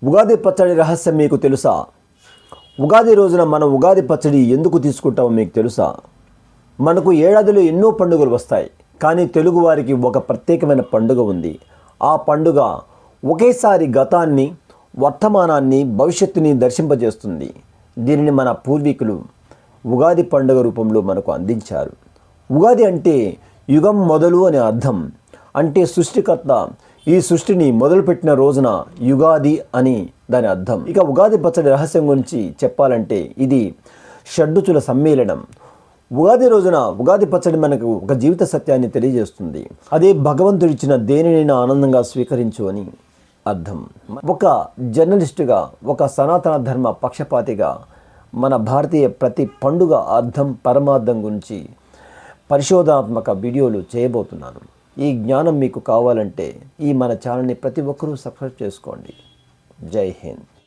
ఉగాది పచ్చడి రహస్యం మీకు తెలుసా? ఉగాది రోజున మనం ఉగాది పచ్చడి ఎందుకు తీసుకుంటామో మీకు తెలుసా? మనకు ఏడాదిలో ఎన్నో పండుగలు వస్తాయి, కానీ తెలుగువారికి ఒక ప్రత్యేకమైన పండుగ ఉంది. ఆ పండుగ ఒకేసారి గతాన్ని, వర్తమానాన్ని, భవిష్యత్తుని దర్శింపజేస్తుంది. దీనిని మన పూర్వీకులు ఉగాది పండుగ రూపంలో మనకు అందించారు. ఉగాది అంటే యుగం మొదలు అనే అర్థం. అంటే సృష్టికర్త ఈ సృష్టిని మొదలుపెట్టిన రోజున యుగాది అని దాని అర్థం. ఇక ఉగాది పచ్చడి రహస్యం గురించి చెప్పాలంటే ఇది షడ్రుచుల సమ్మేళనం. ఉగాది రోజున ఉగాది పచ్చడి మనకు ఒక జీవిత సత్యాన్ని తెలియజేస్తుంది. అదే భగవంతుడిచ్చిన దేనినైనా ఆనందంగా స్వీకరించు అని అర్థం. ఒక జర్నలిస్టుగా, ఒక సనాతన ధర్మ పక్షపాతిగా మన భారతీయ ప్రతి పండుగ అర్థం, పరమార్థం గురించి పరిశోధనాత్మక వీడియోలు చేయబోతున్నాను. ఈ జ్ఞానం మీకు కావాలంటే ఈ మన ఛానల్ని ప్రతి ఒక్కరూ సబ్స్క్రైబ్ చేసుకోండి. జై హింద్.